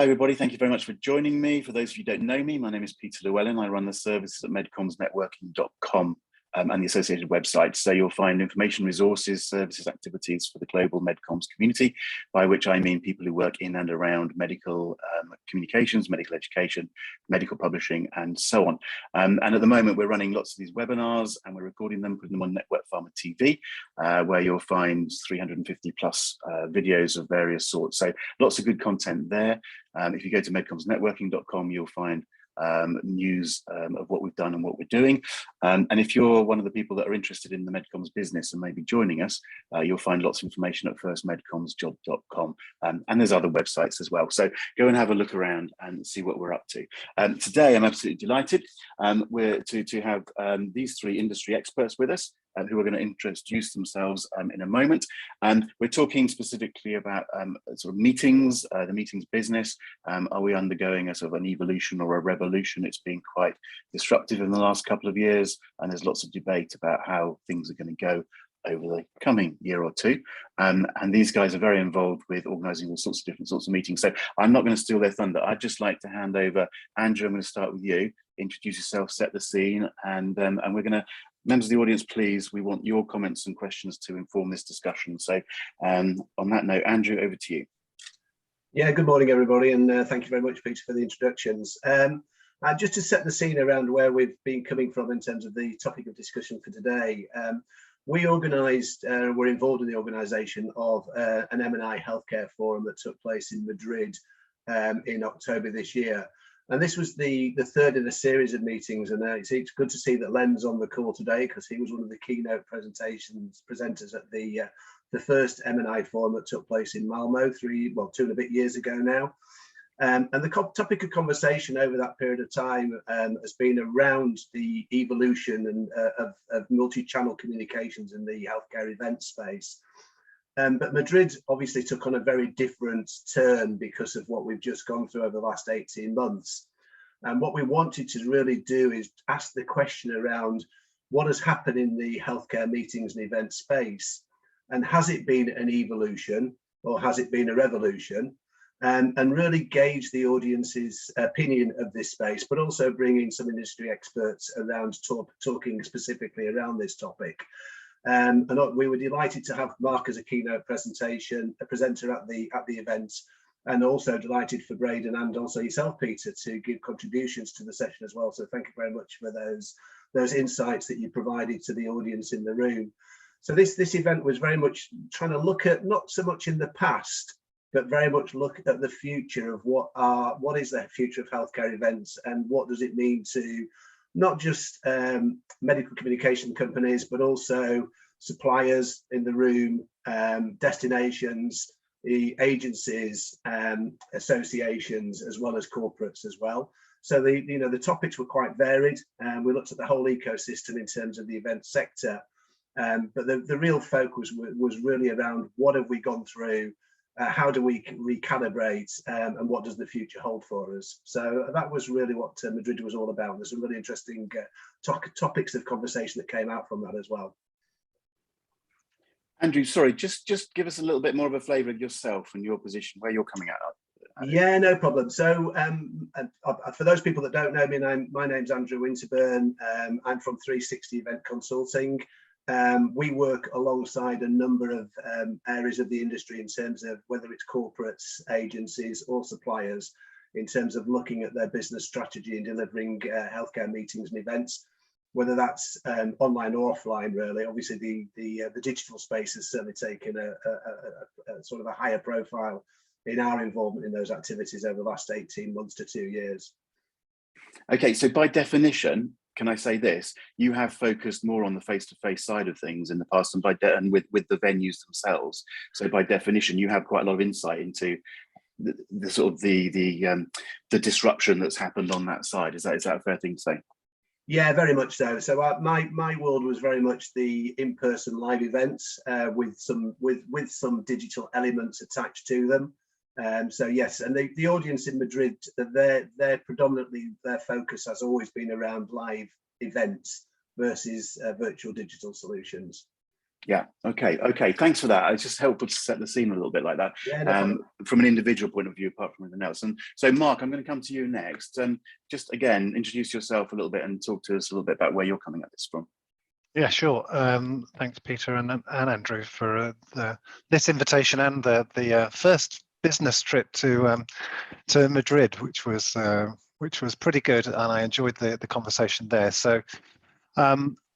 Hi everybody, thank you very much for joining me. For those of you who don't know me, my name is Peter Llewellyn. I run the services at MedComms and the associated websites. So you'll find information, resources, services, activities for the global MedComms community, by which I mean people who work in and around medical communications, medical education, medical publishing, and so on. And at the moment, we're running lots of these webinars and we're recording them, putting them on NetworkPharma TV, where you'll find 350 plus videos of various sorts. So lots of good content there. If you go to medcommsnetworking.com, you'll find news of what we've done and what we're doing. And if you're one of the people that are interested in the MedComms business and maybe joining us, you'll find lots of information at firstmedcommsjob.com. And there's other websites as well. So go and have a look around and see what we're up to. Today, I'm absolutely delighted to have these three industry experts with us, who are going to introduce themselves in a moment. And we're talking specifically about sort of meetings, the meetings business. Are we undergoing a sort of an evolution or a revolution? It's been quite disruptive in the last couple of years, and there's lots of debate about how things are going to go over the coming year or two. And these guys are very involved with organising all sorts of different sorts of meetings. So I'm not going to steal their thunder. I'd just like to hand over. Andrew, I'm going to start with you. Introduce yourself, set the scene, and we're going to, members of the audience, please, we want your comments and questions to inform this discussion. So on that note, Andrew, over to you. Yeah, good morning, everybody, and thank you very much, Peter, for the introductions. Just to set the scene around where we've been coming from in terms of the topic of discussion for today, we organised, we're involved in the organisation of an M&I healthcare forum that took place in Madrid in October this year. And this was the third in a series of meetings, and it's good to see that Len's on the call today, because he was one of the keynote presenters at the first M&I forum that took place in Malmo 2 and a bit years ago now. And the topic of conversation over that period of time has been around the evolution and of multi-channel communications in the healthcare event space. But Madrid obviously took on a very different turn because of what we've just gone through over the last 18 months. And what we wanted to really do is ask the question around what has happened in the healthcare meetings and event space, and has it been an evolution or has it been a revolution? And really gauge the audience's opinion of this space, but also bring in some industry experts around talking specifically around this topic. And we were delighted to have Mark as a keynote presenter at the event, and also delighted for Braydon and also yourself, Peter, to give contributions to the session as well. So thank you very much for those insights that you provided to the audience in the room. So this event was very much trying to look at, not so much in the past, but very much look at the future of what is the future of healthcare events, and what does it mean to not just medical communication companies, but also suppliers in the room, destinations, the agencies, associations, as well as corporates as well. So the topics were quite varied, and we looked at the whole ecosystem in terms of the event sector. But the real focus was really around what have we gone through, how do we recalibrate, and what does the future hold for us? So that was really what Madrid was all about. There's some really interesting topics of conversation that came out from that as well. Andrew, sorry, just give us a little bit more of a flavour of yourself and your position, where you're coming out. Yeah, no problem. So for those people that don't know me, my name's Andrew Winterburn. I'm from 360 Event Consulting. We work alongside a number of areas of the industry in terms of whether it's corporates, agencies, or suppliers, in terms of looking at their business strategy and delivering healthcare meetings and events, whether that's online or offline. Really, obviously the digital space has certainly taken a sort of a higher profile in our involvement in those activities over the last 18 months to 2 years. Okay, so by definition, can I say this? You have focused more on the face-to-face side of things in the past, and with the venues themselves. So by definition, you have quite a lot of insight into the sort of the disruption that's happened on that side. Is that a fair thing to say? Yeah, very much so. So my world was very much the in-person live events with some digital elements attached to them. So yes, and the audience in Madrid, they're predominantly, their focus has always been around live events versus virtual digital solutions. Yeah. Okay. Thanks for that. It's just helpful to set the scene a little bit like that, Yeah, no problem. from an individual point of view, apart from anything else. And so, Mark, I'm going to come to you next. And just again, introduce yourself a little bit and talk to us a little bit about where you're coming at this from. Yeah, sure. Thanks, Peter and Andrew, for this invitation and the first business trip to Madrid, which was pretty good, and I enjoyed the conversation there. So.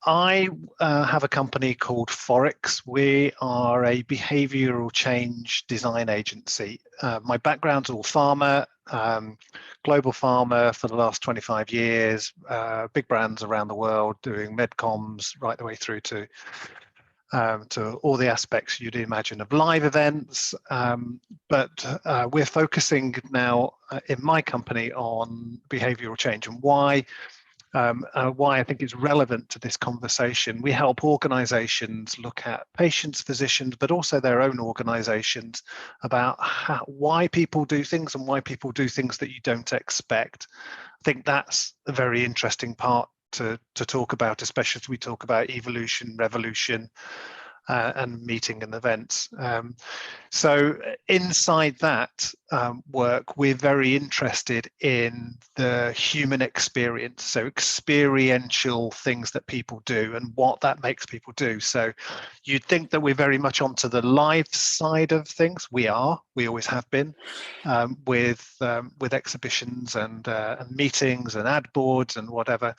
I have a company called Phorix. We are a behavioral change design agency. My background's all pharma, global pharma for the last 25 years, big brands around the world doing MedComms right the way through to all the aspects you'd imagine of live events. But we're focusing now in my company on behavioral change, and why I think it's relevant to this conversation. We help organizations look at patients, physicians, but also their own organizations about why people do things and why people do things that you don't expect. I think that's a very interesting part to talk about, especially as we talk about evolution, revolution, and meeting and events. So inside that work, we're very interested in the human experience, so experiential things that people do and what that makes people do. So you'd think that we're very much onto the live side of things. We always have been, with exhibitions and meetings and ad boards and whatever.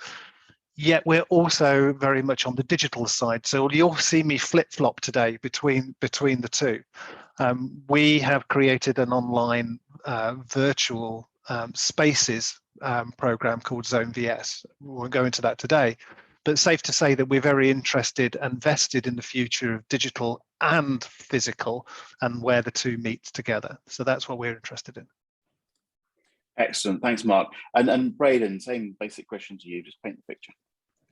Yet we're also very much on the digital side. So you'll see me flip-flop today between the two. We have created an online virtual spaces program called Zone VS. We won't go into that today, but safe to say that we're very interested and vested in the future of digital and physical and where the two meet together. So that's what we're interested in. Excellent. Thanks, Mark. And Braydon, same basic question to you, just paint the picture.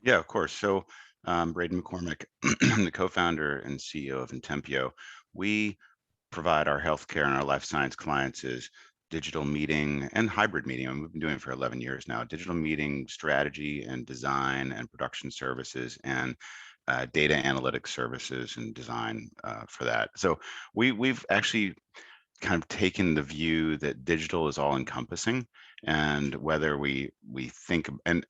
Yeah, of course. So Braydon McCormick, I'm the co-founder and CEO of Intempio. We provide our healthcare and our life science clients is digital meeting and hybrid meeting. And we've been doing it for 11 years now, digital meeting strategy and design and production services and data analytics services and design for that. So we've actually kind of taken the view that digital is all encompassing, and whether we think, and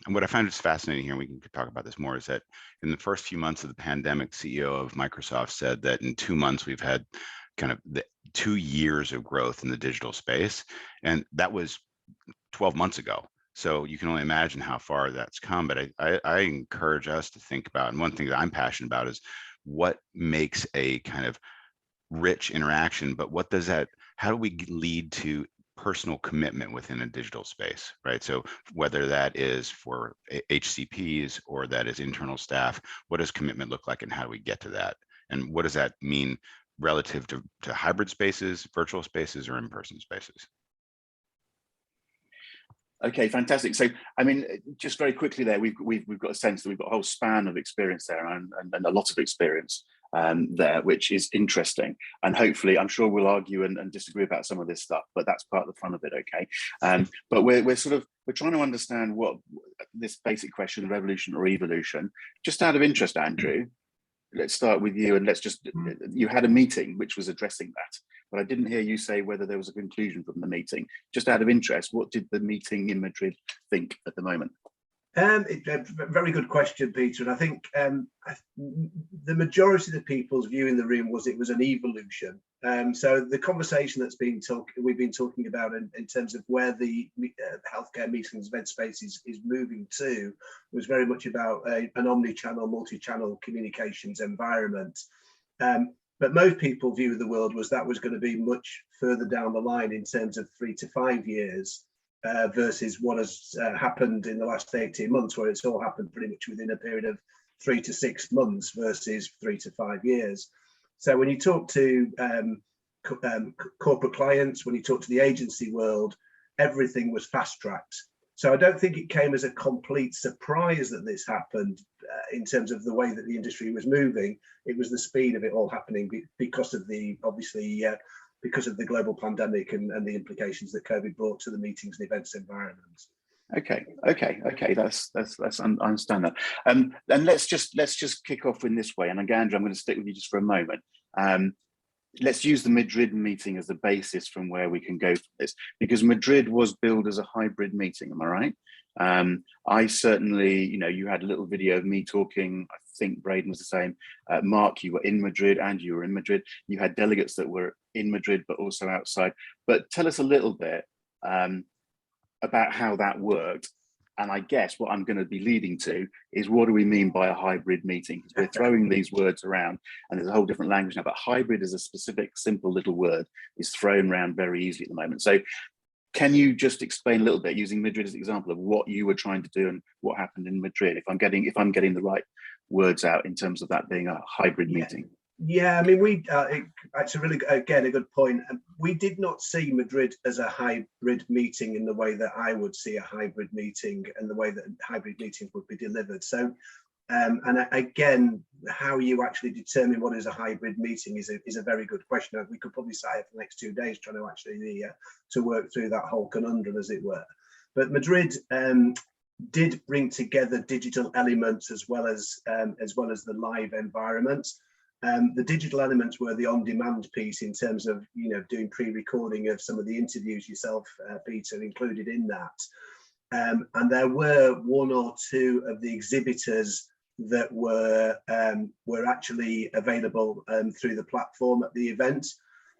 what I find is fascinating here, and we can talk about this more, is that in the first few months of the pandemic, CEO of Microsoft said that in 2 months we've had kind of the 2 years of growth in the digital space, and that was 12 months ago. So you can only imagine how far that's come. But I encourage us to think about, and one thing that I'm passionate about is what makes a kind of rich interaction, but what does that, how do we lead to personal commitment within a digital space, right? So whether that is for HCPs or that is internal staff, what does commitment look like and how do we get to that? And what does that mean relative to hybrid spaces, virtual spaces, or in-person spaces? Okay, fantastic. So, I mean, just very quickly there, we've got a sense that we've got a whole span of experience there and a lot of experience there, which is interesting. And hopefully, I'm sure we'll argue and disagree about some of this stuff, but that's part of the fun of it, okay? But we're trying to understand what this basic question, revolution or evolution. Just out of interest, Andrew, let's start with you, and let's just, you had a meeting which was addressing that, but I didn't hear you say whether there was a conclusion from the meeting. Just out of interest, what did the meeting in Madrid think at the moment? Very good question, Peter. And I think the majority of the people's view in the room was it was an evolution. So the conversation that's we've been talking about in terms of where the healthcare meetings event space is moving to was very much about an omni-channel, multi-channel communications environment. But most people view the world was that was going to be much further down the line in terms of 3 to 5 years. Versus what has happened in the last 18 months, where it's all happened pretty much within a period of 3 to 6 months versus 3 to 5 years. So when you talk to corporate clients, when you talk to the agency world, everything was fast-tracked. So I don't think it came as a complete surprise that this happened in terms of the way that the industry was moving. It was the speed of it all happening because of the, obviously, because of the global pandemic and the implications that COVID brought to the meetings and events environments. Okay. I understand that. And let's just kick off in this way. And again, Andrew, I'm going to stick with you just for a moment. Let's use the Madrid meeting as the basis from where we can go for this, because Madrid was billed as a hybrid meeting. Am I right? I certainly, you had a little video of me talking. I think Braydon was the same. Mark, you were in Madrid, and you were in Madrid. You had delegates that were in Madrid, but also outside. But tell us a little bit about how that worked. And I guess what I'm going to be leading to is, what do we mean by a hybrid meeting? Because we're throwing these words around, and there's a whole different language now, but hybrid is a specific, simple little word, is thrown around very easily at the moment. So can you just explain a little bit, using Madrid as an example, of what you were trying to do and what happened in Madrid, if I'm getting the right words out in terms of that being a hybrid meeting? Yeah, I mean, it's a really, again, a good point. We did not see Madrid as a hybrid meeting in the way that I would see a hybrid meeting and the way that hybrid meetings would be delivered. So, and again, how you actually determine what is a hybrid meeting is a very good question. We could probably sit here for the next 2 days trying to actually to work through that whole conundrum, as it were. But Madrid did bring together digital elements as well as the live environment. The digital elements were the on-demand piece in terms of, doing pre-recording of some of the interviews yourself, Peter, included in that. And there were 1 or 2 of the exhibitors that were actually available through the platform at the event.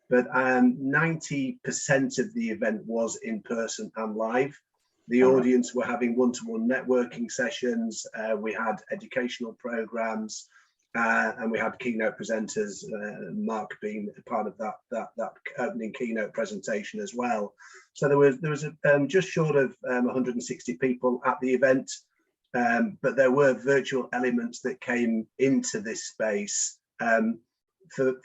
But 90% of the event was in person and live. The audience were having one-to-one networking sessions. We had educational programs. And we had keynote presenters, Mark being part of that opening keynote presentation as well. So there was just short of 160 people at the event, but there were virtual elements that came into this space for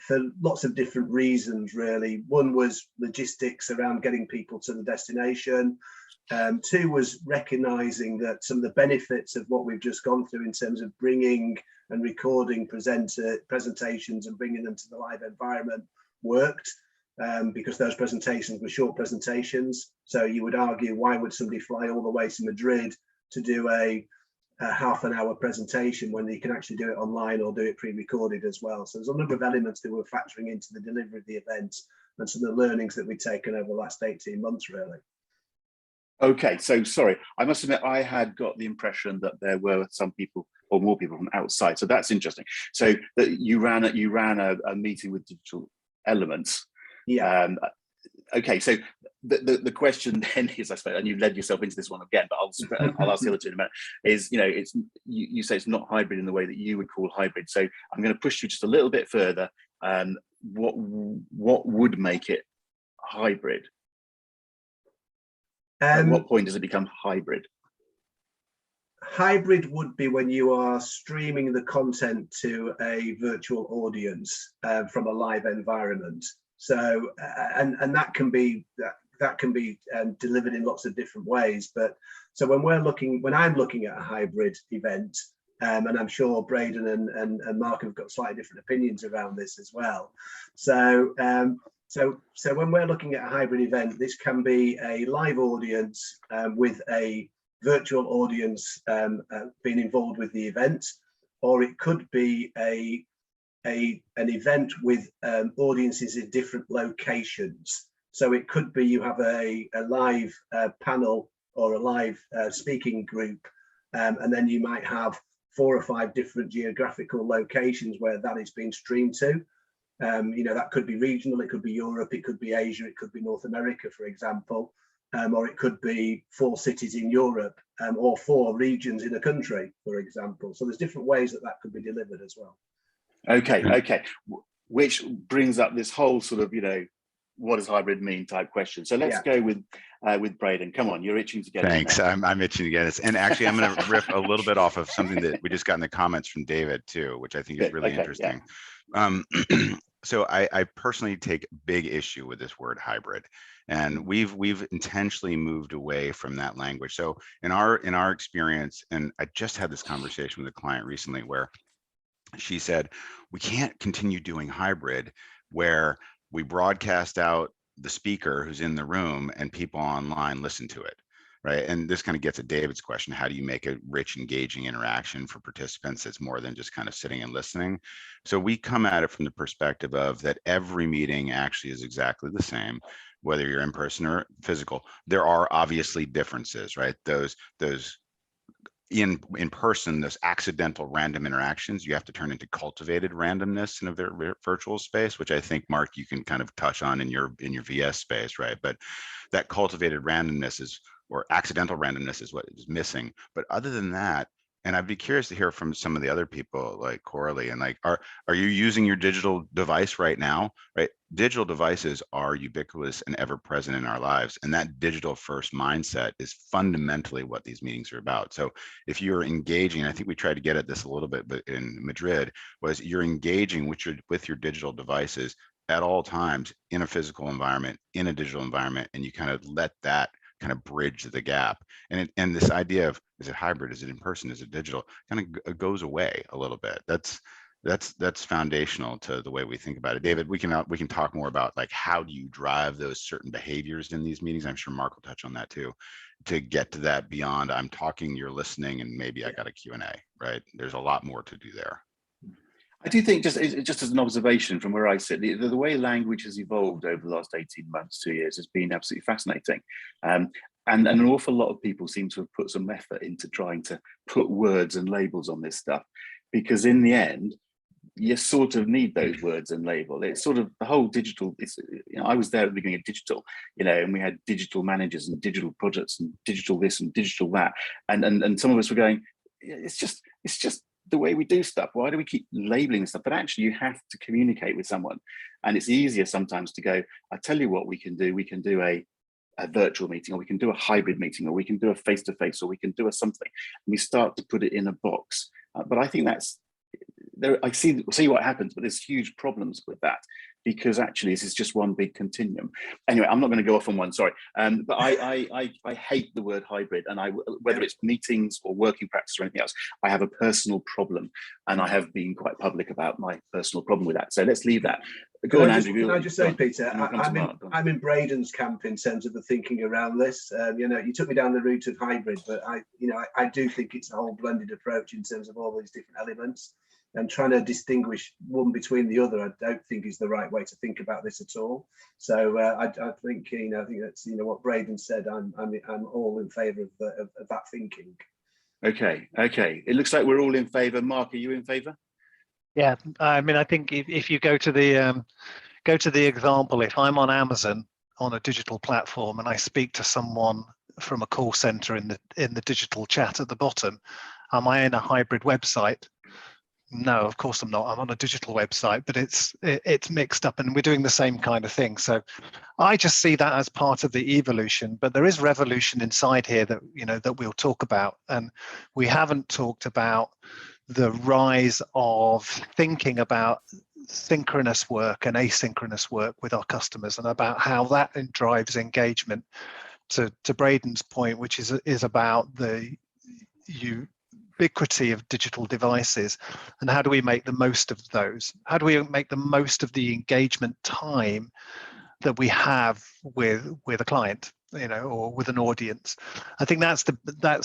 lots of different reasons, really. One was logistics around getting people to the destination. 2 was recognizing that some of the benefits of what we've just gone through in terms of bringing and recording presentations and bringing them to the live environment worked, because those presentations were short presentations. So you would argue, why would somebody fly all the way to Madrid to do a half an hour presentation when they can actually do it online or do it pre-recorded as well? So there's a number of elements that we're factoring into the delivery of the event and some of the learnings that we've taken over the last 18 months, really. Okay, so sorry, I must admit I had got the impression that there were some people or more people from outside. So that's interesting. So that you ran a meeting with digital elements. Yeah. Okay, so the question then is, I suppose, and you led yourself into this one again, but I'll ask the other 2 in a minute. Is, you say it's not hybrid in the way that you would call hybrid. So I'm going to push you just a little bit further. What would make it hybrid? At what point does it become hybrid? Hybrid would be when you are streaming the content to a virtual audience from a live environment. So, and that can be delivered in lots of different ways. But so when I'm looking at a hybrid event, and I'm sure Braydon and Mark have got slightly different opinions around this as well. So when we're looking at a hybrid event, this can be a live audience with a virtual audience being involved with the event, or it could be an event with audiences in different locations. So it could be you have a live panel or a live speaking group, and then you might have 4 or 5 different geographical locations where that is being streamed to. That could be regional, it could be Europe, it could be Asia, it could be North America, for example, or it could be 4 cities in Europe, or 4 regions in a country, for example. So there's different ways that could be delivered as well. Okay. Which brings up this whole sort of, what does hybrid mean type question. So let's go with Braydon. Come on, you're itching to get Thanks. I'm itching to get it. And actually, I'm going to riff a little bit off of something that we just got in the comments from David too, which I think is really interesting. Yeah. So I personally take big issue with this word hybrid, and we've intentionally moved away from that language. So in our experience, and I just had this conversation with a client recently where she said, we can't continue doing hybrid where we broadcast out the speaker who's in the room and people online listen to it. right? And this kind of gets at David's question: how do you make a rich, engaging interaction for participants that's more than just kind of sitting and listening? So we come at it from the perspective of that every meeting actually is exactly the same, whether you're in person or physical. There are obviously differences, right? Those in person, those accidental random interactions, you have to turn into cultivated randomness in a virtual space, which I think, Mark, you can kind of touch on in your VS space, right? But that cultivated randomness is, or accidental randomness, is what is missing. But other than that, and I'd be curious to hear from some of the other people like Coralie, and like, are you using your digital device right now, right? Digital devices are ubiquitous and ever present in our lives. And that digital first mindset is fundamentally what these meetings are about. So if you're engaging, I think we tried to get at this a little bit, but in Madrid, was you're engaging with your digital devices at all times in a physical environment, in a digital environment, and you kind of let that kind of bridge the gap. And this idea of, is it hybrid, is it in person, is it digital, kind of goes away a little bit. That's foundational to the way we think about it. David, we can talk more about like, how do you drive those certain behaviors in these meetings? I'm sure Mark will touch on that too, to get to that beyond I'm talking, you're listening, and maybe I got a Q&A, right? There's a lot more to do there. I do think, just as an observation from where I sit, the way language has evolved over the last 18 months, 2 years, has been absolutely fascinating. And an awful lot of people seem to have put some effort into trying to put words and labels on this stuff, because in the end, you sort of need those words and label. It's sort of the whole digital. I was there at the beginning of digital, and we had digital managers and digital projects and digital this and digital that, and some of us were going, it's just the way we do stuff. Why do we keep labeling this stuff? But actually, you have to communicate with someone, and it's easier sometimes to go, I tell you what we can do. We can do a virtual meeting, or we can do a hybrid meeting, or we can do a face-to-face, or we can do a something, and we start to put it in a box. But I think that's there. I see what happens, but there's huge problems with that, because actually this is just one big continuum. Anyway, I'm not going to go off on one, sorry. But I hate the word hybrid, and whether it's meetings or working practice or anything else, I have a personal problem, and I have been quite public about my personal problem with that. So let's leave that. Go on, Andrew. Can I just say, Peter, I'm in Braydon's camp in terms of the thinking around this. You took me down the route of hybrid, but I do think it's a whole blended approach in terms of all these different elements. And trying to distinguish one between the other, I don't think is the right way to think about this at all. So I think I think that's what Braydon said. I'm all in favour of that thinking. Okay. It looks like we're all in favour. Mark, are you in favour? Yeah, I mean, I think if you go to the example, if I'm on Amazon on a digital platform and I speak to someone from a call center in the digital chat at the bottom, am I in a hybrid website? No, of course I'm not. I'm on a digital website, but it's mixed up, and we're doing the same kind of thing. So I just see that as part of the evolution, but there is revolution inside here that that we'll talk about, and we haven't talked about the rise of thinking about synchronous work and asynchronous work with our customers, and about how that drives engagement. To Braydon's point, which is about the ubiquity of digital devices, and how do we make the most of those? How do we make the most of the engagement time that we have with a client, or with an audience? I think that's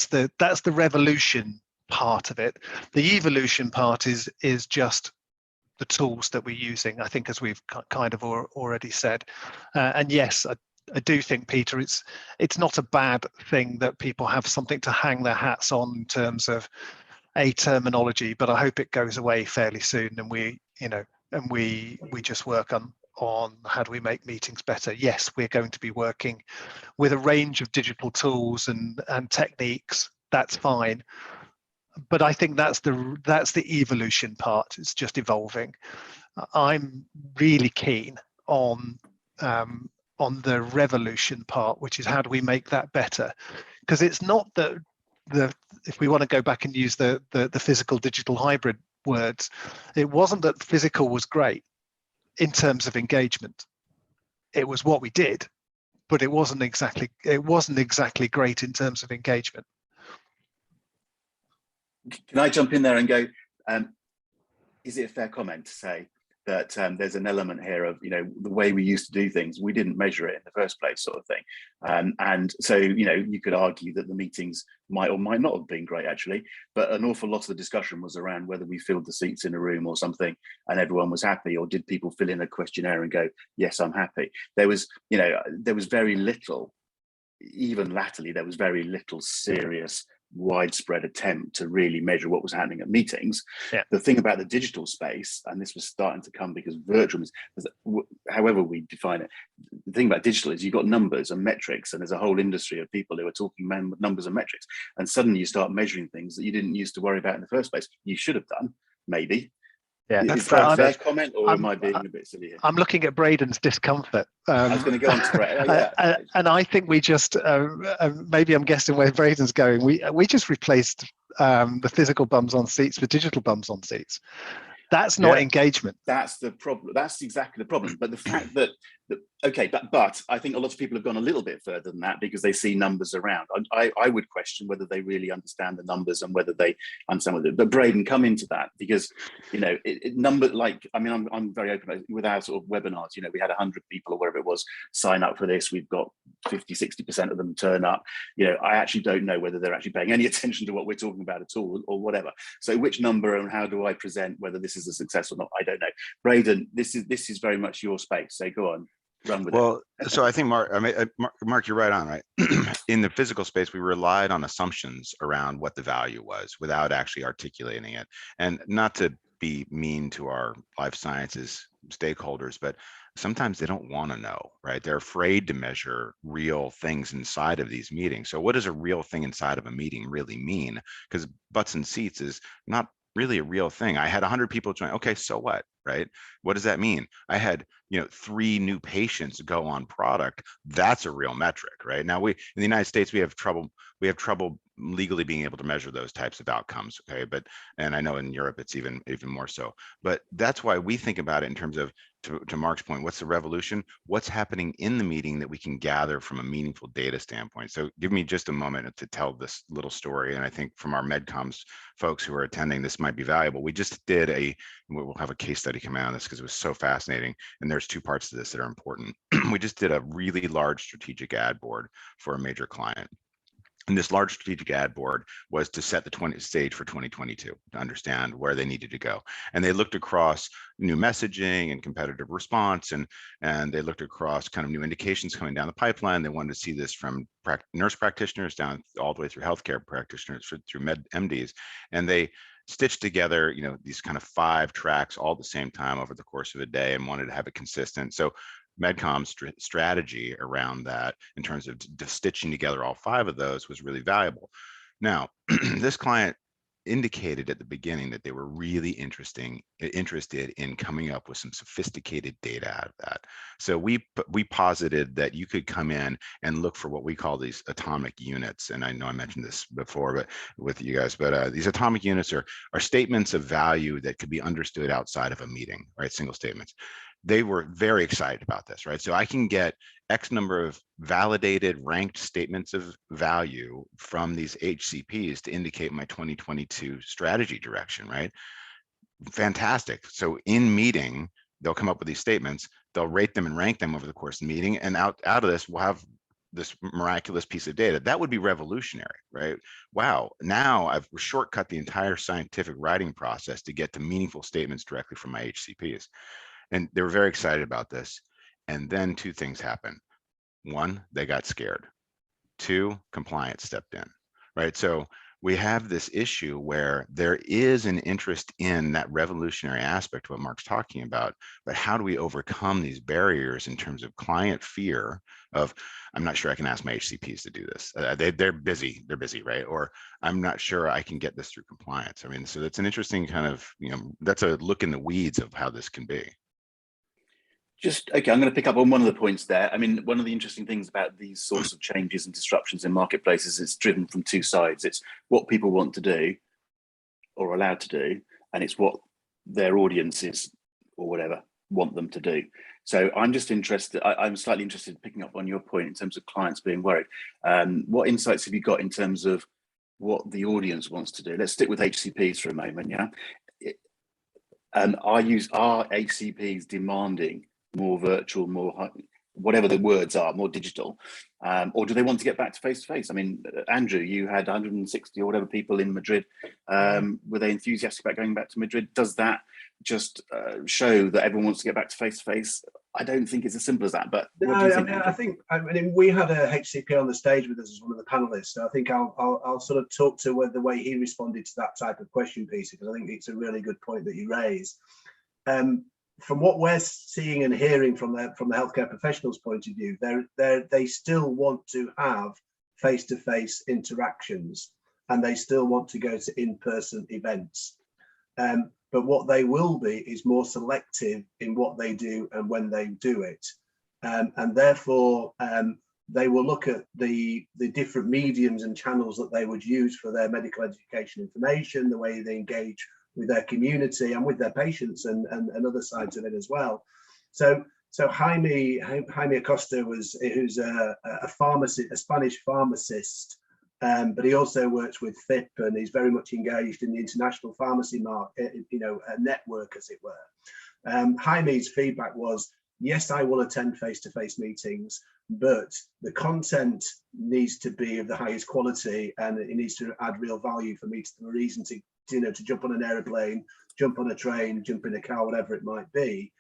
the revolution part of it. The evolution part is just the tools that we're using, I think, as we've kind of already said. And yes, I do think, Peter, it's not a bad thing that people have something to hang their hats on in terms of a terminology, but I hope it goes away fairly soon, and we just work on how do we make meetings better. Yes, we're going to be working with a range of digital tools and techniques. That's fine, but I think that's the evolution part. It's just evolving. I'm really keen on the revolution part, which is how do we make that better? Because it's not that if we want to go back and use the physical digital hybrid words, it wasn't that physical was great in terms of engagement. It was what we did, but it wasn't exactly great in terms of engagement. Can I jump in there and go, is it a fair comment to say that there's an element here of, you know, the way we used to do things, we didn't measure it in the first place, sort of thing. And so, you know, you could argue that the meetings might or might not have been great, actually, but an awful lot of the discussion was around whether we filled the seats in a room or something and everyone was happy, or did people fill in a questionnaire and go, yes, I'm happy. There was, you know, there was very little, even latterly, there was very little serious widespread attempt to really measure what was happening at meetings. Yeah. The thing about the digital space, and this was starting to come because virtual, however we define it, the thing about digital is you've got numbers and metrics, and there's a whole industry of people who are talking numbers and metrics, and suddenly you start measuring things that you didn't used to worry about in the first place. You should have done, maybe. Yeah, Is that a fair comment, or am I being a bit silly here? I'm looking at Braydon's discomfort. I was going to go on to Braydon. Yeah. And I think we just, maybe I'm guessing where Braydon's going. We just replaced the physical bums on seats with digital bums on seats. That's not engagement. That's the problem. That's exactly the problem. But the fact that okay, but I think a lot of people have gone a little bit further than that because they see numbers around. I would question whether they really understand the numbers and whether they understand what it. But Braydon, come into that, because, you know, number, like, I mean, I'm very open with our sort of webinars. You know, we had 100 people or wherever it was sign up for this. We've got 50-60% of them turn up. You know, I actually don't know whether they're actually paying any attention to what we're talking about at all, or whatever. So which number and how do I present whether this is a success or not? I don't know. Braydon, this is very much your space. So go on. Run with it. So I think Mark, you're right on, right? In the physical space, we relied on assumptions around what the value was without actually articulating it. And not to be mean to our life sciences stakeholders, but sometimes they don't want to know, right? They're afraid to measure real things inside of these meetings. So what does a real thing inside of a meeting really mean? Because butts and seats is not really a real thing. I had 100 people join. Okay, so what, right? What does that mean? I had, 3 new patients go on product. That's a real metric, right? Now in the United States, we have trouble legally being able to measure those types of outcomes. Okay, and I know in Europe it's even more so. But that's why we think about it in terms of, to Mark's point, what's the revolution? What's happening in the meeting that we can gather from a meaningful data standpoint? So give me just a moment to tell this little story. And I think from our MedComms folks who are attending, this might be valuable. We just did we'll have a case study come out of this because it was so fascinating. And there's 2 parts to this that are important. We just did a really large strategic ad board for a major client. And this large strategic ad board was to set the stage for 2022, to understand where they needed to go. And they looked across new messaging and competitive response, and they looked across kind of new indications coming down the pipeline. They wanted to see this from nurse practitioners down all the way through healthcare practitioners, through MDs. And they stitched together, these kind of 5 tracks all at the same time over the course of a day, and wanted to have it consistent. So MedCom's strategy around that in terms of stitching together all 5 of those was really valuable. Now, this client indicated at the beginning that they were really interested in coming up with some sophisticated data out of that. So we posited that you could come in and look for what we call these atomic units. And I know I mentioned this before, but with you guys, but these atomic units are statements of value that could be understood outside of a meeting, right? Single statements. They were very excited about this, right? So I can get X number of validated ranked statements of value from these HCPs to indicate my 2022 strategy direction, right? Fantastic. So in meeting, they'll come up with these statements, they'll rate them and rank them over the course of the meeting. And out of this, we'll have this miraculous piece of data. That would be revolutionary, right? Wow, now I've shortcut the entire scientific writing process to get to meaningful statements directly from my HCPs. And they were very excited about this. And then 2 things happened. 1, they got scared. 2, compliance stepped in, right? So we have this issue where there is an interest in that revolutionary aspect of what Mark's talking about, but how do we overcome these barriers in terms of client fear of, I'm not sure I can ask my HCPs to do this. They're busy, right? Or I'm not sure I can get this through compliance. I mean, so that's an interesting kind of, that's a look in the weeds of how this can be. Okay, I'm going to pick up on one of the points there. I mean, one of the interesting things about these sorts of changes and disruptions in marketplaces, it's driven from 2 sides. It's what people want to do or allowed to do, and it's what their audiences or whatever want them to do. So I'm just interested, I'm slightly interested in picking up on your point in terms of clients being worried. What insights have you got in terms of what the audience wants to do? Let's stick with HCPs for a moment, yeah? Are HCPs demanding more virtual, more whatever the words are, more digital, or do they want to get back to face-to-face? I mean, Andrew, you had 160 or whatever people in Madrid. Were they enthusiastic about going back to Madrid? Does that just show that everyone wants to get back to face-to-face? I don't think it's as simple as that, but what do you think? I mean, we had a HCP on the stage with us as one of the panelists, so I think I'll sort of talk to the way he responded to that type of question, Peter, because I think it's a really good point that you raise. From what we're seeing and hearing from the healthcare professionals' point of view, they still want to have face-to-face interactions, and they still want to go to in-person events. But what they will be is more selective in what they do and when they do it, and therefore they will look at the different mediums and channels that they would use for their medical education information, the way they engage with their community and with their patients and other sides of it as well. So Jaime Acosta who's a pharmacist, a Spanish pharmacist, but he also works with FIP, and he's very much engaged in the international pharmacy market, a network, as it were. Jaime's feedback was, yes, I will attend face-to-face meetings, but the content needs to be of the highest quality, and it needs to add real value for me to have a reason to jump on an aeroplane, jump on a train, jump in a car, whatever it might be.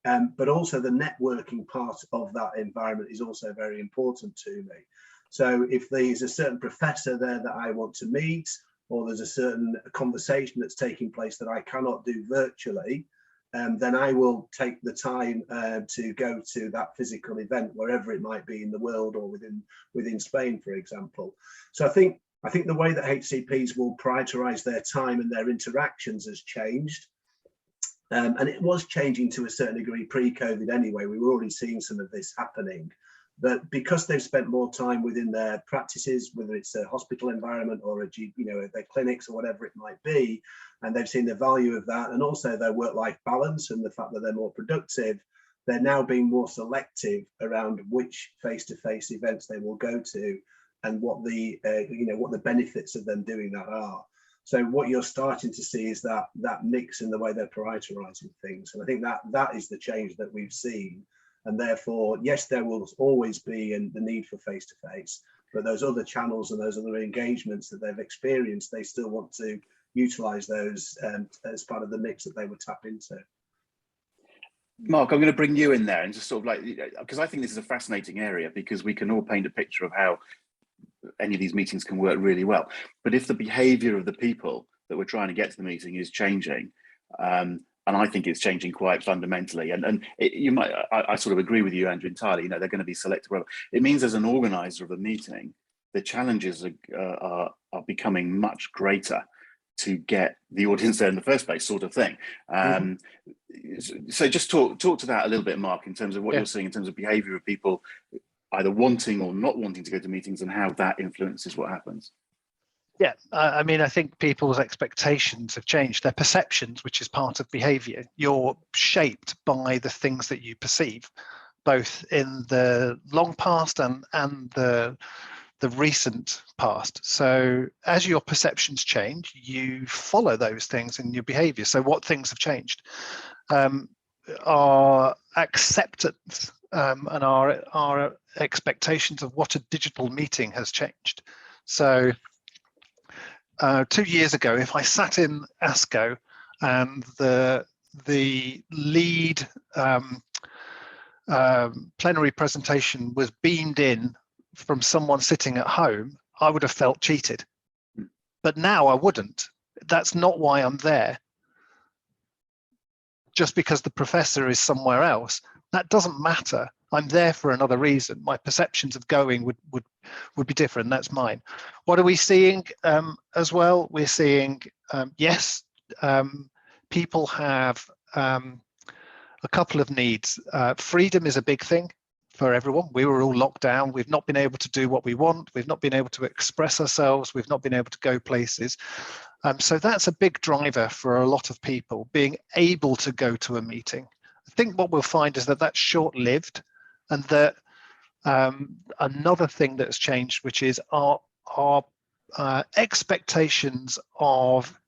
But also the networking part of that environment is also very important to me. So if there's a certain professor there that I want to meet, or there's a certain conversation that's taking place that I cannot do virtually, then I will take the time to go to that physical event, wherever it might be in the world, or within Spain, for example. So I think the way that HCPs will prioritize their time and their interactions has changed. And it was changing to a certain degree pre-COVID anyway. We were already seeing some of this happening. But because they've spent more time within their practices, whether it's a hospital environment or their clinics or whatever it might be, and they've seen the value of that, and also their work-life balance and the fact that they're more productive, they're now being more selective around which face-to-face events they will go to, and what the benefits of them doing that are. So what you're starting to see is that mix in the way they're prioritizing things, and I think that is the change that we've seen. And therefore, yes, there will always be the need for face-to-face, but those other channels and those other engagements that they've experienced, they still want to utilize those as part of the mix that they would tap into. Mark, I'm going to bring you in there and just sort of because I think this is a fascinating area, because we can all paint a picture of how any of these meetings can work really well. But if the behavior of the people that we're trying to get to the meeting is changing, and I think it's changing quite fundamentally. I sort of agree with you, Andrew, entirely. They're going to be selective. It means as an organizer of a meeting, the challenges are becoming much greater to get the audience there in the first place, sort of thing. So just talk to that a little bit, Mark, in terms of what you're seeing in terms of behavior of people either wanting or not wanting to go to meetings, and how that influences what happens. Yeah, I mean, I think people's expectations have changed, their perceptions, which is part of behavior. You're shaped by the things that you perceive, both in the long past and the recent past. So as your perceptions change, you follow those things in your behavior. So what things have changed? Our acceptance and our expectations of what a digital meeting has changed. So 2 years ago, if I sat in ASCO and the lead plenary presentation was beamed in from someone sitting at home, I would have felt cheated. But now I wouldn't. That's not why I'm there. Just because the professor is somewhere else, that doesn't matter. I'm there for another reason. My perceptions of going would be different. That's mine. What are we seeing as well? We're seeing, yes, people have a couple of needs. Freedom is a big thing for everyone. We were all locked down. We've not been able to do what we want. We've not been able to express ourselves. We've not been able to go places. So that's a big driver for a lot of people, being able to go to a meeting. I think what we'll find is that that's short-lived, and that another thing that's changed, which is our expectations of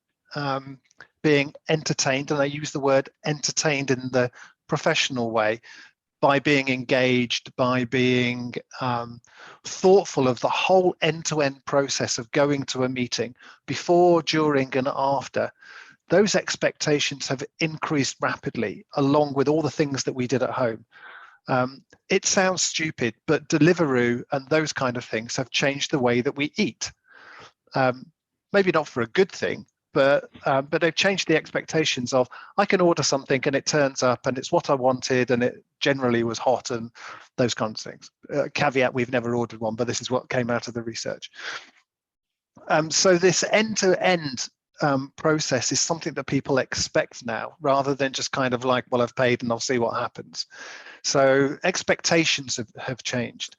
being entertained, and I use the word entertained in the professional way, by being engaged, by being thoughtful of the whole end-to-end process of going to a meeting, before, during, and after. Those expectations have increased rapidly, along with all the things that we did at home. It sounds stupid, but Deliveroo and those kind of things have changed the way that we eat. Maybe not for a good thing, but they've changed the expectations of, I can order something and it turns up and it's what I wanted and it generally was hot and those kinds of things. Caveat, we've never ordered one, but this is what came out of the research. So this end-to-end process is something that people expect now, rather than just kind of like, well, I've paid and I'll see what happens. So expectations have changed.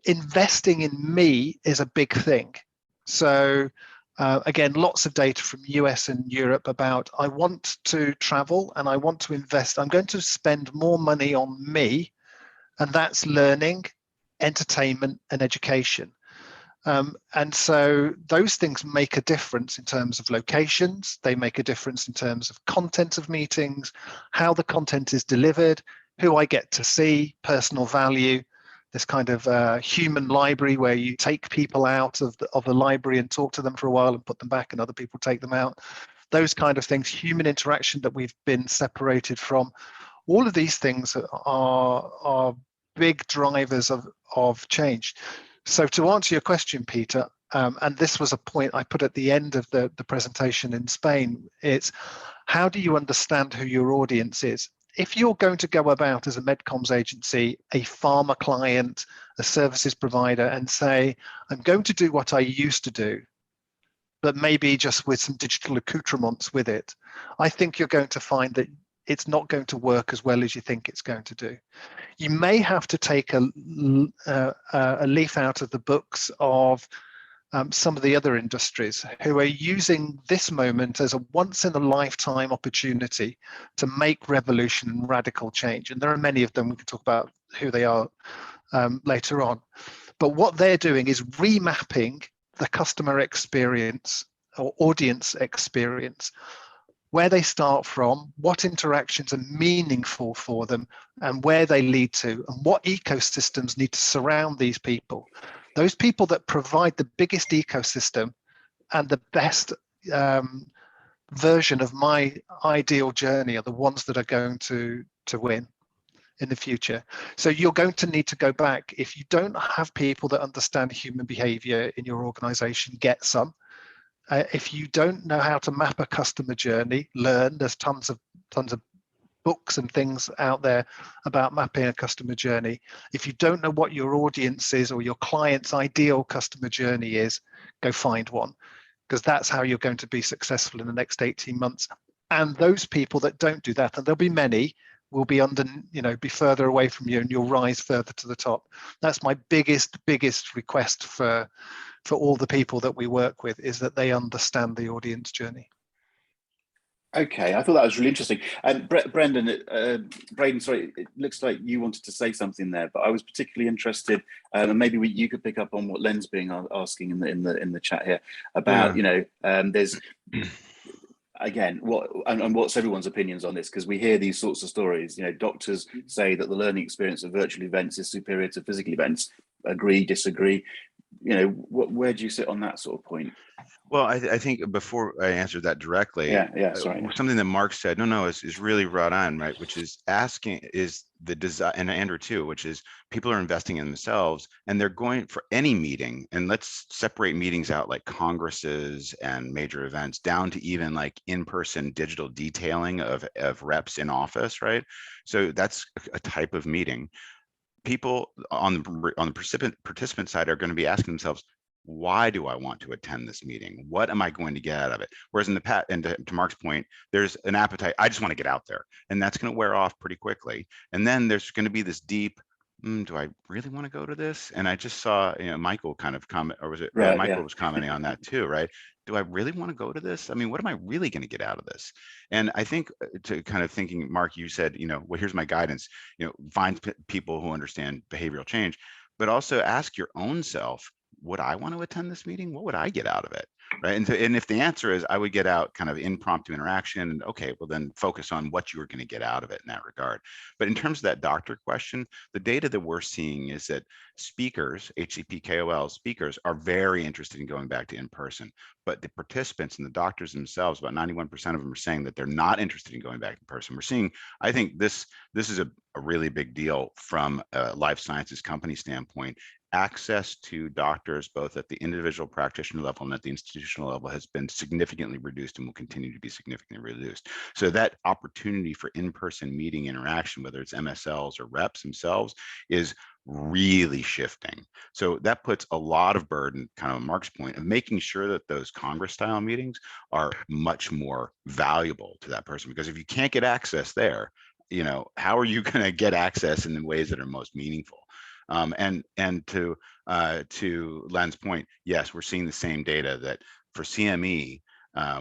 Investing in me is a big thing. So again, lots of data from US and Europe about, I want to travel and I want to invest. I'm going to spend more money on me, and that's learning, entertainment, and education. And so those things make a difference in terms of locations. They make a difference in terms of content of meetings, how the content is delivered, who I get to see, personal value, this kind of human library where you take people out of the library and talk to them for a while and put them back and other people take them out. Those kind of things, human interaction that we've been separated from. All of these things are big drivers of change. So to answer your question, Peter, and this was a point I put at the end of the presentation in Spain, it's how do you understand who your audience is? If you're going to go about as a MedComms agency, a pharma client, a services provider, and say, I'm going to do what I used to do, but maybe just with some digital accoutrements with it, I think you're going to find that it's not going to work as well as you think it's going to do. You may have to take a leaf out of the books of some of the other industries who are using this moment as a once-in-a-lifetime opportunity to make revolution and radical change. And there are many of them. We can talk about who they are later on. But what they're doing is remapping the customer experience or audience experience, where they start from, what interactions are meaningful for them, and where they lead to, and what ecosystems need to surround these people. Those people that provide the biggest ecosystem and the best version of my ideal journey are the ones that are going to win in the future. So you're going to need to go back. If you don't have people that understand human behavior in your organization, get some. If you don't know how to map a customer journey, learn. There's tons of books and things out there about mapping a customer journey. If you don't know what your audience is or your client's ideal customer journey is, go find one, because that's how you're going to be successful in the next 18 months. And those people that don't do that, and there'll be many, will be be further away from you, and you'll rise further to the top. That's my biggest request for all the people that we work with, is that they understand the audience journey. Okay, I thought that was really interesting. And Braydon, sorry, it looks like you wanted to say something there, but I was particularly interested, and maybe you could pick up on what Len's being asking in the chat here about, there's again, what's everyone's opinions on this? Because we hear these sorts of stories. Doctors say that the learning experience of virtual events is superior to physical events. Agree, disagree? Where do you sit on that sort of point? Well, I think before I answer that directly, something that Mark said, is really right on, right? Which is asking, is the design, and Andrew too, which is people are investing in themselves and they're going for any meeting. And let's separate meetings out like congresses and major events down to even like in-person digital detailing of reps in office, right? So that's a type of meeting. People on the participant side are going to be asking themselves, why do I want to attend this meeting? What am I going to get out of it? Whereas in the past, and to Mark's point, there's an appetite. I just want to get out there, and that's going to wear off pretty quickly. And then there's going to be this deep, do I really want to go to this? And I just saw, Michael kind of comment, or was it Michael was commenting on that too, right? Do I really want to go to this? I mean, what am I really going to get out of this? And I think to kind of thinking, Mark, you said, well, here's my guidance, find people who understand behavioral change, but also ask your own self, would I want to attend this meeting? What would I get out of it? right? And if the answer is I would get out kind of impromptu interaction, and okay, well then focus on what you were going to get out of it in that regard. But in terms of that doctor question, the data that we're seeing is that speakers, HCP KOL speakers, are very interested in going back to in-person, but the participants and the doctors themselves, about 91% of them are saying that they're not interested in going back in person. We're seeing, I think this is a really big deal from a life sciences company standpoint. Access to doctors, both at the individual practitioner level and at the institutional level, has been significantly reduced and will continue to be significantly reduced. So that opportunity for in-person meeting interaction, whether it's MSLs or reps themselves, is really shifting. So that puts a lot of burden, kind of on Mark's point, of making sure that those Congress style meetings are much more valuable to that person. Because if you can't get access there, you know, how are you going to get access in the ways that are most meaningful? And to Len's point, yes, we're seeing the same data that for CME,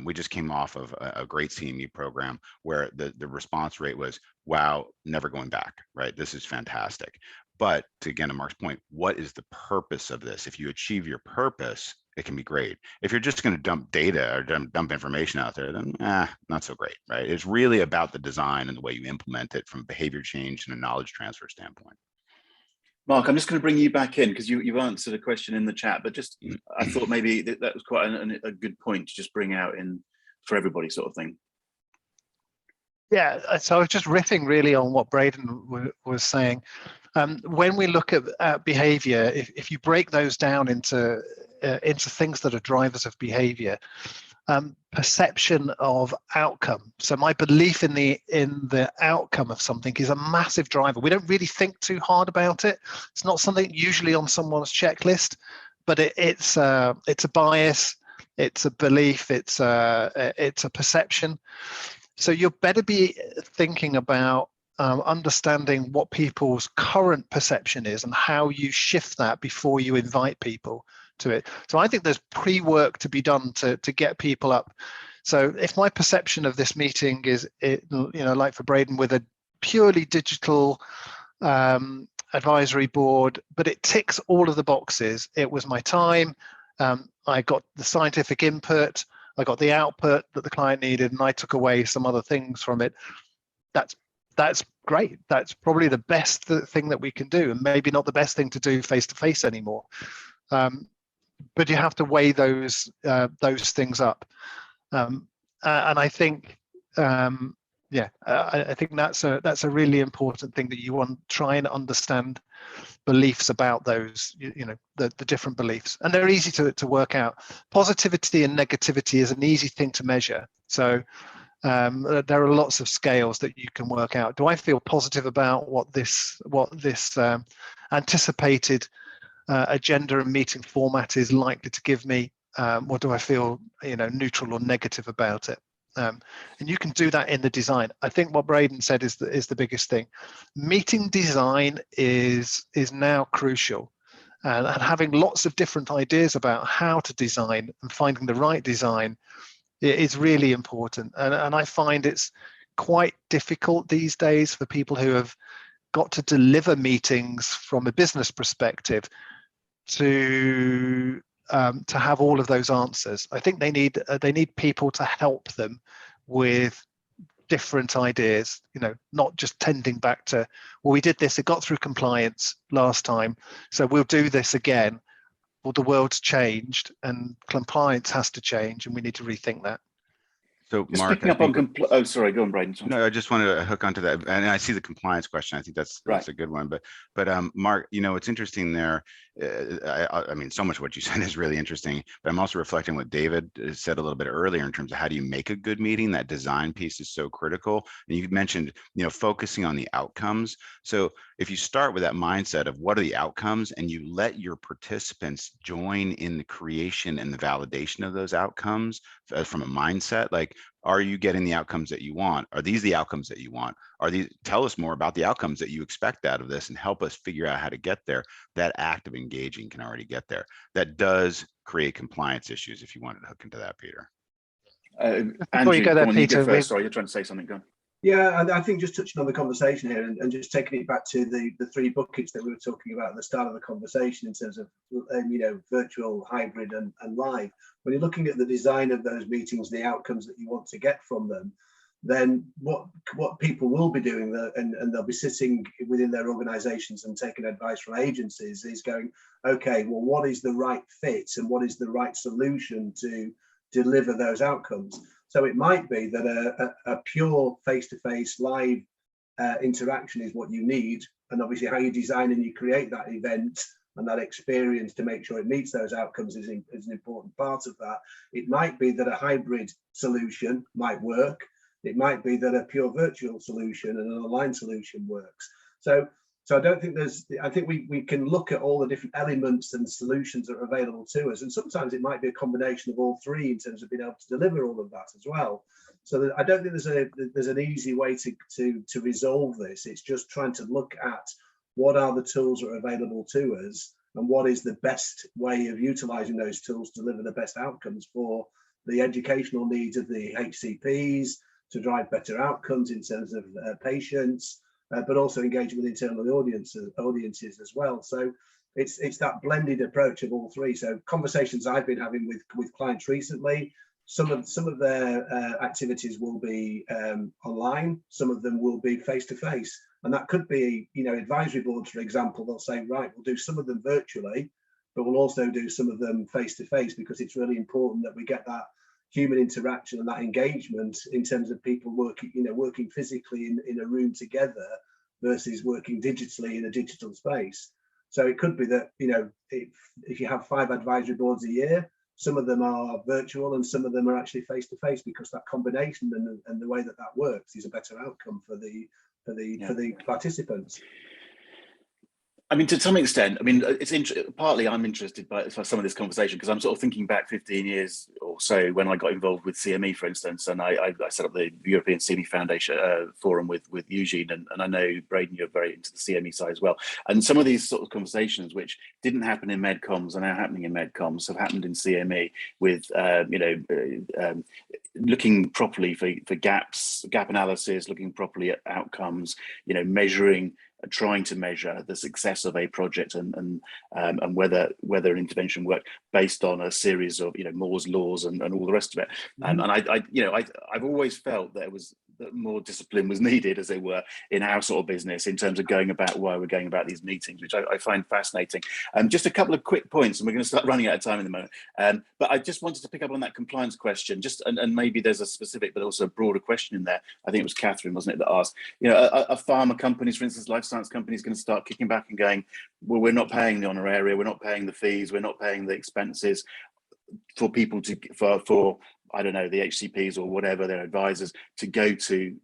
we just came off of a great CME program where the response rate was, wow, never going back, right? This is fantastic. But to, again, to Mark's point, what is the purpose of this? If you achieve your purpose, it can be great. If you're just going to dump data or dump information out there, then not so great, right? It's really about the design and the way you implement it from behavior change and a knowledge transfer standpoint. Mark, I'm just going to bring you back in because you've answered a question in the chat, but just I thought maybe that was quite a good point to just bring out in for everybody, sort of thing. Yeah, so I was just riffing really on what Braydon was saying. When we look at behavior, if you break those down into things that are drivers of behavior, perception of outcome. So my belief in the outcome of something is a massive driver. We don't really think too hard about it. It's not something usually on someone's checklist, but it's a bias, it's a belief, it's a perception. So you better be thinking about understanding what people's current perception is and how you shift that before you invite people to it. So I think there's pre-work to be done to get people up. So if my perception of this meeting is, like for Braydon, with a purely digital advisory board, but it ticks all of the boxes. It was my time. I got the scientific input. I got the output that the client needed, and I took away some other things from it. That's great. That's probably the best thing that we can do, and maybe not the best thing to do face-to-face anymore. But you have to weigh those things up, and I think, I think that's a really important thing, that you want to try and understand beliefs about those, the different beliefs, and they're easy to work out. Positivity and negativity is an easy thing to measure. So there are lots of scales that you can work out. Do I feel positive about what this anticipated agenda and meeting format is likely to give me, or do I feel neutral or negative about it? And you can do that in the design. I think what Braydon said is the biggest thing. Meeting design is now crucial, and having lots of different ideas about how to design and finding the right design is really important. And I find it's quite difficult these days for people who have got to deliver meetings from a business perspective to have all of those answers. I think they need people to help them with different ideas, not just tending back to, well, we did this, it got through compliance last time, so we'll do this again. Well, the world's changed and compliance has to change, and we need to rethink that. So just Mark, picking up on oh, sorry, go on, Braydon. No, I just wanted to hook onto that, and I see the compliance question. I think that's a good one. But Mark, it's interesting there. I mean, so much of what you said is really interesting. But I'm also reflecting what David said a little bit earlier in terms of how do you make a good meeting. That design piece is so critical. And you mentioned, focusing on the outcomes. So if you start with that mindset of what are the outcomes, and you let your participants join in the creation and the validation of those outcomes from a mindset, like, are you getting the outcomes that you want? Are these the outcomes that you want? Tell us more about the outcomes that you expect out of this and help us figure out how to get there. That act of engaging can already get there. That does create compliance issues, if you wanted to hook into that, Peter. Before Andrew, you go there, on, Peter, you go first. Sorry, you're trying to say something. Go on. Yeah, and I think just touching on the conversation here and just taking it back to the three buckets that we were talking about at the start of the conversation in terms of virtual, hybrid, and live. When you're looking at the design of those meetings, the outcomes that you want to get from them, then what people will be doing, and they'll be sitting within their organizations and taking advice from agencies, is going, okay, well, what is the right fit and what is the right solution to deliver those outcomes? So it might be that a pure face-to-face live interaction is what you need, and obviously how you design and you create that event and that experience to make sure it meets those outcomes is an important part of that. It might be that a hybrid solution might work. It might be that a pure virtual solution and an online solution works. So I don't think I think we can look at all the different elements and solutions that are available to us. And sometimes it might be a combination of all three in terms of being able to deliver all of that as well. So I don't think there's an easy way to resolve this. It's just trying to look at what are the tools that are available to us and what is the best way of utilizing those tools to deliver the best outcomes for the educational needs of the HCPs, to drive better outcomes in terms of patients, but also engaging with internal audiences as well. So it's that blended approach of all three. So conversations I've been having with clients recently, some of their activities will be online, some of them will be face-to-face, and that could be, advisory boards, for example. They'll say, right, we'll do some of them virtually, but we'll also do some of them face-to-face, because it's really important that we get that human interaction and that engagement in terms of people working physically in a room together versus working digitally in a digital space. So it could be that, if you have 5 advisory boards a year, some of them are virtual and some of them are actually face-to-face, because that combination and the way that works is a better outcome for the participants. I mean, to some extent, it's partly I'm interested by some of this conversation because I'm sort of thinking back 15 years or so when I got involved with CME, for instance, and I set up the European CME Foundation forum with Eugene, and I know, Braydon, you're very into the CME side as well. And some of these sort of conversations, which didn't happen in MedComms and are now happening in MedComms, have happened in CME with, looking properly for gap analysis, looking properly at outcomes, measuring, trying to measure the success of a project and whether an intervention worked based on a series of Moore's laws and all the rest of it. And I've always felt that more discipline was needed, as it were, in our sort of business in terms of going about why we're going about these meetings, which I find fascinating. Just a couple of quick points, and we're going to start running out of time in a moment. But I just wanted to pick up on that compliance question, and maybe there's a specific but also a broader question in there. I think it was Catherine, wasn't it, that asked, are pharma companies, for instance, life science companies, going to start kicking back and going, well, we're not paying the honoraria, we're not paying the fees, we're not paying the expenses for people for I don't know, the HCPs or whatever, their advisors, to go to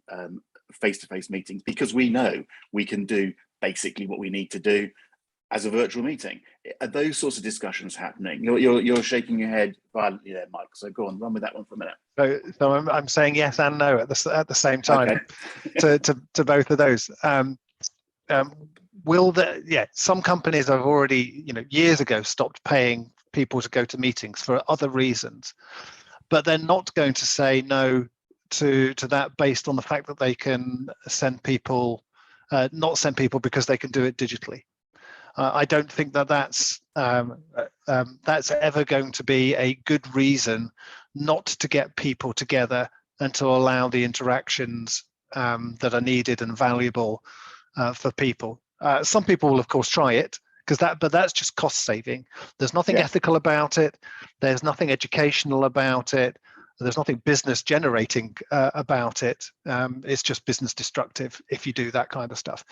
face-to-face meetings, because we know we can do basically what we need to do as a virtual meeting. Are those sorts of discussions happening? You're shaking your head violently there, Mike. So go on, run with that one for a minute. So I'm saying yes and no at the same time. Okay. to both of those. Some companies have already years ago stopped paying people to go to meetings for other reasons, but they're not going to say no to that based on the fact that they can send people, not send people because they can do it digitally. I don't think that's ever going to be a good reason not to get people together and to allow the interactions that are needed and valuable for people. Some people will, of course, try it, but that's just cost saving. There's nothing ethical about it. There's nothing educational about it. There's nothing business generating about it. It's just business destructive if you do that kind of stuff.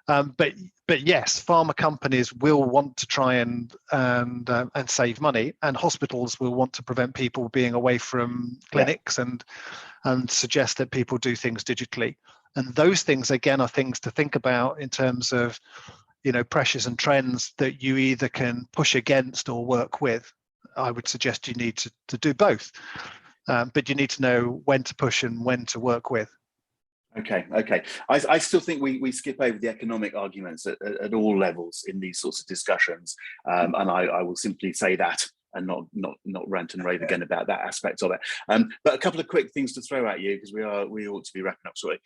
But yes, pharma companies will want to try and save money, and hospitals will want to prevent people being away from clinics and suggest that people do things digitally. And those things, again, are things to think about in terms of pressures and trends that you either can push against or work with. I would suggest you need to do both, but you need to know when to push and when to work with. Okay. I still think we skip over the economic arguments at all levels in these sorts of discussions, and I will simply say that and not rant and rave again about that aspect of it. But a couple of quick things to throw at you, because we ought to be wrapping up shortly.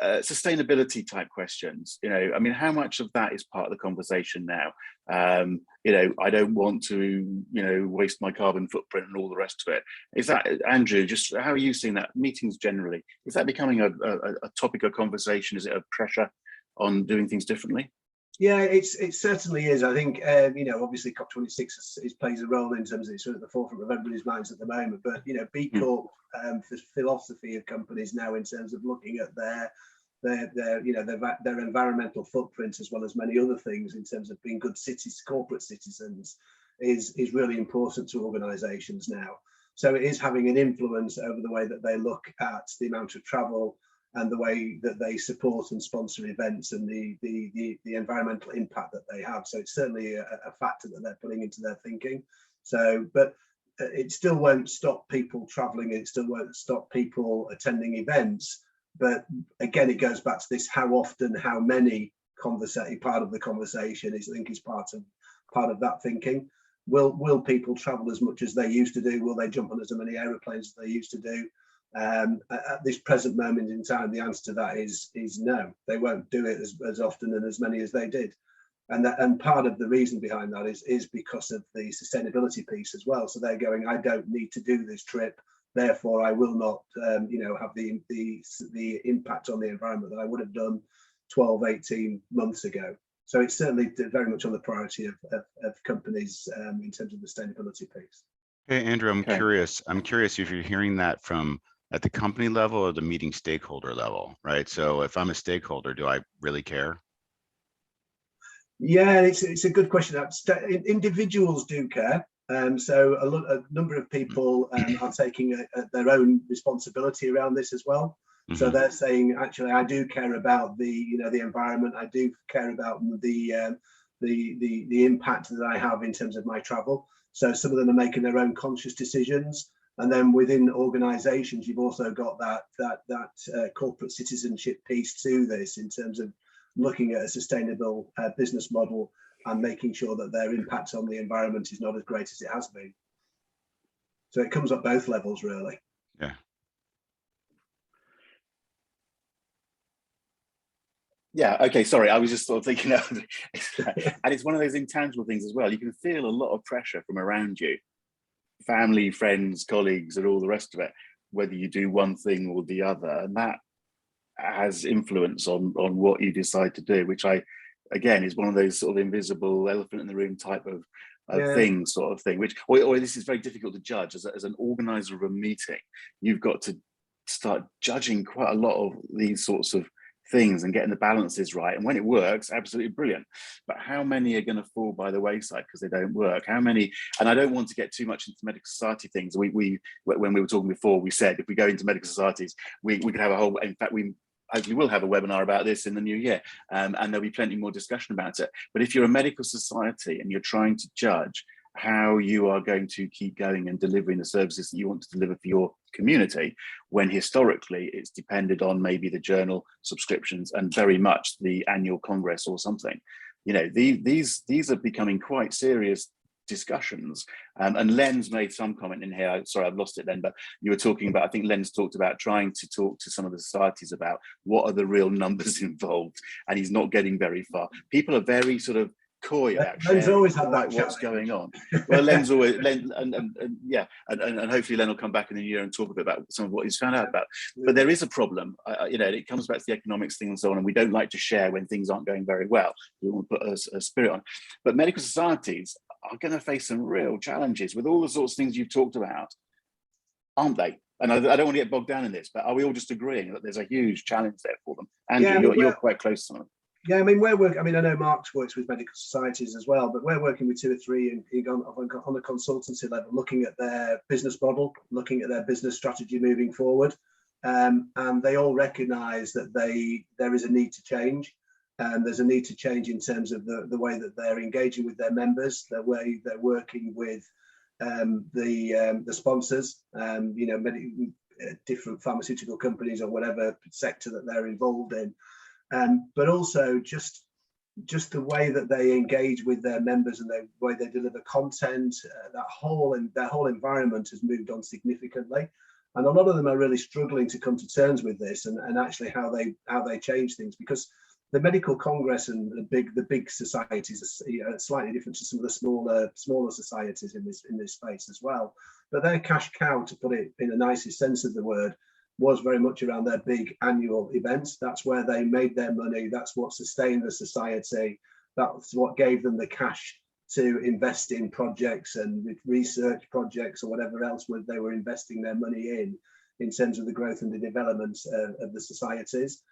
Sustainability type questions. I mean, how much of that is part of the conversation now? I don't want to, waste my carbon footprint and all the rest of it. Is that, Andrew, just how are you seeing that? Meetings generally, is that becoming a topic of conversation? Is it a pressure on doing things differently? Yeah, it certainly is. I think, obviously COP26 plays a role in terms of it's at the forefront of everybody's minds at the moment. But, B Corp, the philosophy of companies now in terms of looking at their environmental footprint, as well as many other things in terms of being good corporate citizens, is really important to organisations now. So it is having an influence over the way that they look at the amount of travel and the way that they support and sponsor events and the environmental impact that they have. So it's certainly a factor that they're putting into their thinking. So, but it still won't stop people traveling. It still won't stop people attending events. But again, it goes back to this: how often, how many part of the conversation is, I think, is part of that thinking. Will people travel as much as they used to do? Will they jump on as many aeroplanes as they used to do? At this present moment in time, the answer to that is no. They won't do it as often and as many as they did. And part of the reason behind that is because of the sustainability piece as well. So they're going, I don't need to do this trip, therefore I will not have the impact on the environment that I would have done 12, 18 months ago. So it's certainly very much on the priority of companies in terms of the sustainability piece. Hey, Andrew, I'm curious if you're hearing that from at the company level or the meeting stakeholder level, right? So if I'm a stakeholder, do I really care? Yeah, it's a good question. Individuals do care. So a number of people are taking their own responsibility around this as well. Mm-hmm. So they're saying, actually, I do care about the environment. I do care about the impact that I have in terms of my travel. So some of them are making their own conscious decisions. And then within organisations, you've also got that corporate citizenship piece to this in terms of looking at a sustainable business model and making sure that their impact on the environment is not as great as it has been. So it comes at both levels, really. Yeah. Yeah, okay, sorry, I was just sort of thinking, and it's one of those intangible things as well. You can feel a lot of pressure from around you, family, friends, colleagues, and all the rest of it, whether you do one thing or the other, and that has influence on what you decide to do, which again is one of those sort of invisible elephant in the room type of thing, sort of thing, which or this is very difficult to judge as an organizer of a meeting. You've got to start judging quite a lot of these sorts of things and getting the balances right, and when it works, absolutely brilliant. But how many are going to fall by the wayside because they don't work? How many? And I don't want to get too much into medical society things. We when we were talking before, we said if we go into medical societies, we could have a whole, in fact we hopefully will have a webinar about this in the new year, and there'll be plenty more discussion about it. But if you're a medical society and you're trying to judge how you are going to keep going and delivering the services that you want to deliver for your community, when historically it's depended on maybe the journal subscriptions and very much the annual congress or something, these are becoming quite serious discussions. And Len's made some comment in here, sorry I've lost it then, but you were talking about, I think Len's talked about trying to talk to some of the societies about what are the real numbers involved, and he's not getting very far. People are very sort of coy about Len's always had that what's going on. Well, Len's always and hopefully Len will come back in the year and talk a bit about some of what he's found out about. But there is a problem, it comes back to the economics thing and so on, and we don't like to share when things aren't going very well. We want to put a spirit on. But medical societies are going to face some real challenges with all the sorts of things you've talked about, aren't they? And I don't want to get bogged down in this, but are we all just agreeing that there's a huge challenge there for them? Andrew, you're quite close to them. Yeah, I mean, I know Mark's works with medical societies as well, but we're working with 2 or 3 on a consultancy level, looking at their business model, looking at their business strategy moving forward. And they all recognise that there is a need to change. And there's a need to change in terms of the way that they're engaging with their members, the way they're working with the sponsors, different pharmaceutical companies or whatever sector that they're involved in. But also just just the way that they engage with their members and the way they deliver content, their whole environment has moved on significantly. And a lot of them are really struggling to come to terms with this and actually how they change things, because the medical congress and the big societies are slightly different to some of the smaller societies in this space as well. But their cash cow, to put it in the nicest sense of the word, was very much around their big annual events. That's where they made their money. That's what sustained the society. That's what gave them the cash to invest in projects and research projects or whatever else they were investing their money in terms of the growth and the development of the societies.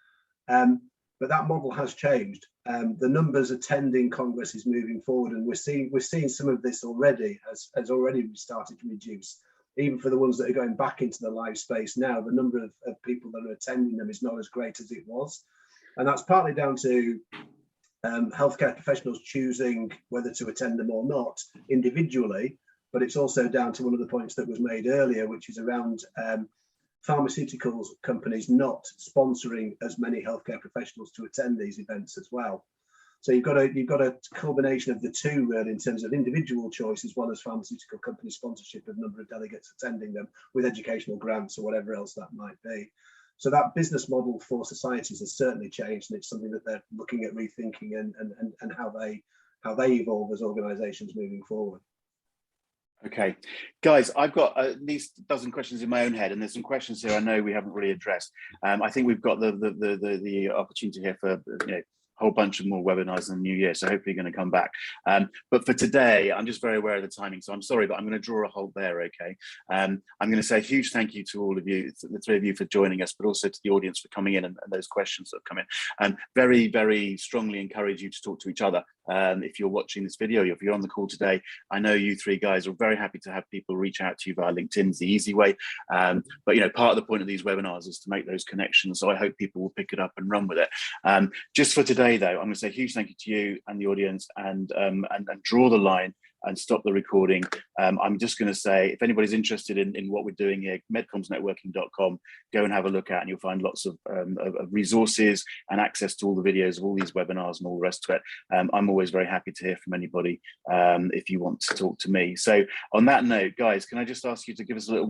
But that model has changed. The numbers attending Congress is moving forward, and we're seeing some of this already has already started to reduce. Even for the ones that are going back into the live space now, the number of people that are attending them is not as great as it was. And that's partly down to healthcare professionals choosing whether to attend them or not individually, but it's also down to one of the points that was made earlier, which is around pharmaceuticals companies not sponsoring as many healthcare professionals to attend these events as well. So you've got a combination of the two, really, in terms of individual choice as well as pharmaceutical company sponsorship of number of delegates attending them with educational grants or whatever else that might be. So that business model for societies has certainly changed, and it's something that they're looking at rethinking and how they evolve as organisations moving forward. Okay, guys, I've got at least a dozen questions in my own head, and there's some questions here I know we haven't really addressed. I think we've got the opportunity here for whole bunch of more webinars in the new year, so hopefully you're going to come back. But for today, I'm just very aware of the timing, so I'm sorry, but I'm going to draw a halt there, okay? I'm going to say a huge thank you to all of you, the three of you, for joining us, but also to the audience for coming in and those questions that have come in. And very, very strongly encourage you to talk to each other. If you're watching this video, if you're on the call today, I know you three guys are very happy to have people reach out to you via LinkedIn. It's the easy way. But part of the point of these webinars is to make those connections. So I hope people will pick it up and run with it. Just for today, though, I'm going to say a huge thank you to you and the audience, and draw the line and stop the recording. I'm just going to say, if anybody's interested in what we're doing here, medcommsnetworking.com, go and have a look at, and you'll find lots of resources and access to all the videos of all these webinars and all the rest of it. I'm always very happy to hear from anybody if you want to talk to me. So on that note, guys, can I just ask you to give us a little